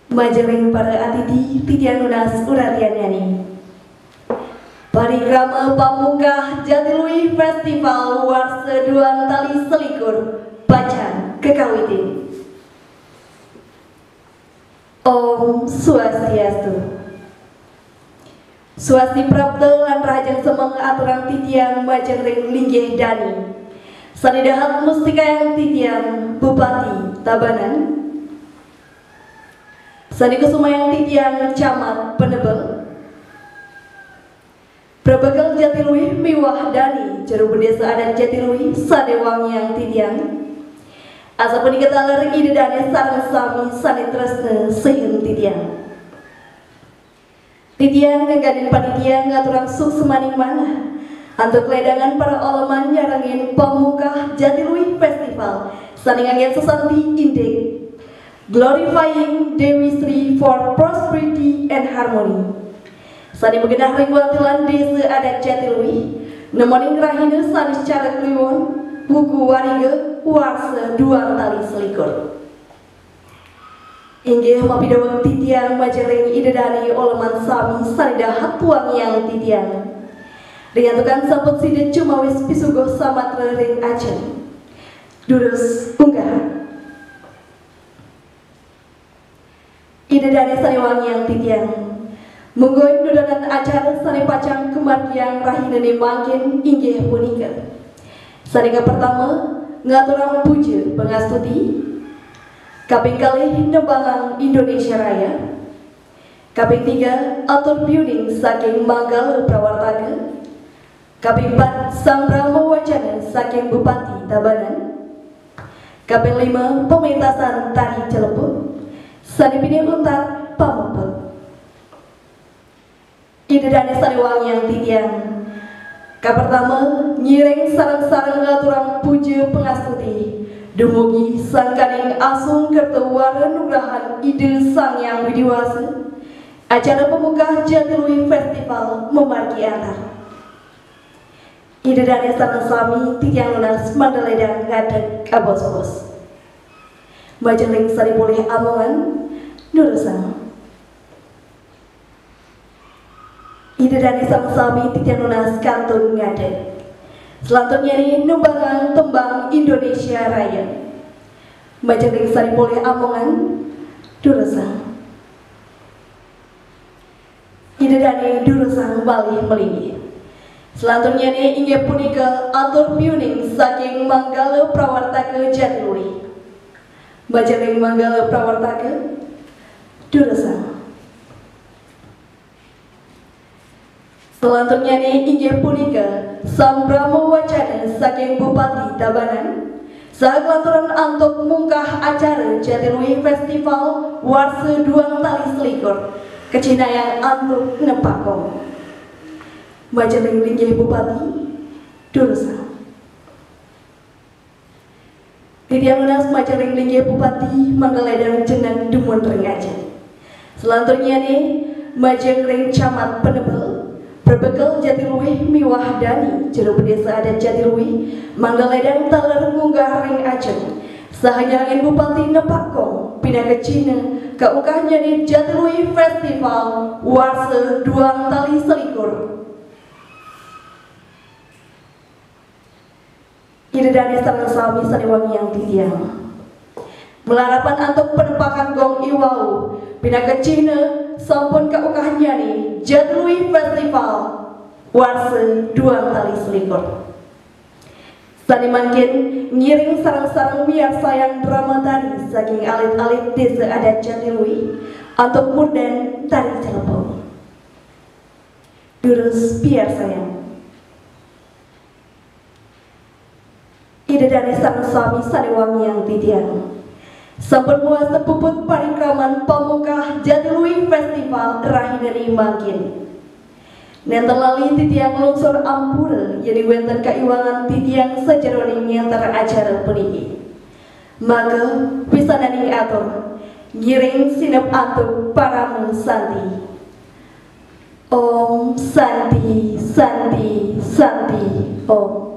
Majaleng para atiti titian lunas uratianani. Parikrama Pamungkah Jatiluwih Festival Warsa Duang Tali Selikur Bacan Kekawitin. Om Swastiastu. Swasti Prapto lan Rajang Semeng aturan titian Majaleng linggih dani. Sanidahat mustikayang titian Bupati Tabanan. Sani kesumayang titian Camat Penebel. Prabekel Jatiluwih miwah dani Jero Desa Adat Jatiluwih sadewangiang titian. Asa punika taler ide dane sareng sami sani tresna seueun titian. Titian nggadin panitia ngaturang suk semaning manah. Antuk ledangan para oleman nyarangin Pamungkah Jatiluwih Festival sani nganggen sesanti indek glorifying Dewi Sri for prosperity and harmony. Sani begenah ringwantilan Desa Adat Jatiluwih nemoning rahina sani secara kliwon buku wariga warsa duang tali selikur. Inggih mapidawang titian Majaleng idedani oleman sami sanidahat tuangiang titian. Riantukan sampun sida cumawis pisugoh samatra ring Aceh. Durus unggahan. Idedani sariwangiang titian. Munggoy nudanan acara sani pacang kemargiang rahinane mangkin inggih punika. Sanika pertama ngaturang puja pangastuti. Kaping kalih nembangang Indonesia Raya. Kaping 3 atur piuning saking Manggala Prawartaka. Kaping 4 sambrama wacana saking Bupati Tabanan. Kaping 5 pementasan tari Cilepo. Sani pini untar pamuput. Idedane sariwangiang titian. Kapertama nyireng sareng-sareng ngaturang puja pangastuti dumugi sangkaning asung kerto wara nugrahan ide sang yang widiwasa. Acara Pamungkah Jatiluwih Festival memargi antar. Idedane sareng sami titian lunas mandaledang ngadeg abos-bos. Majaleng sari boleh amongan nurusang. Idedani sang sami titian lunas kantun ngadeg. Selanjutnya ini numbangan tembang Indonesia Raya. Majaleng sari boleh amongan nurusang. Idedani durusang bali melinggi. Selanjutnya ini inggih punika atur piuning saking Manggala Prawartaka Jatiluwih. Majaleng Manggala Prawartaka durusang. Selanjutnya ini inggih punika sambrama wacana saking Bupati Tabanan. Sakelanturan antuk mungkah acara Jatiluwih Festival Warsa Duang Tali Selikur kecinayang antuk nepakong. Majaleng linggih Bupati durusang. Titian lunas Majaleng linggih Bupati manggaledang jeneng dumun ring Aceh. Selanjutnya nih Majaleng Camat Penebel. Berbekel Jatiluwih miwah dani Jero Desa Adat Jatiluwih manggaledang taler munggah ring Aceh. Sahanyarangin Bupati nepakong pindah ke Cina keungkahnya nih Jatiluwih Festival Warsa Duang Tali Selikur. Idedane sareng sami sariwangiang titian. Melarapan antuk penempakan gong iwau pindah ke Cina sampun keungkahnya nih Jatiluwih Festival Warsa Duang Tali Selikur. Sani mangkin ngiring sareng-sareng miar sayang drama tari saking alit-alit Desa Adat Jatiluwih antuk murdan tari Cilepo. Durus biar sayang. Idedane sareng sami sariwangiang titian. Sampun muas puput parikraman Pamungkah Jatiluwih Festival rahinani mangkin. Nenten lali titiang lungsur ampura yang diwenten kaiwangan titiang sajeroning ngantar acara puniki. Maka pisanani atur ngiring sinep antuk paramun santi. Om Santi Santi Santi Om.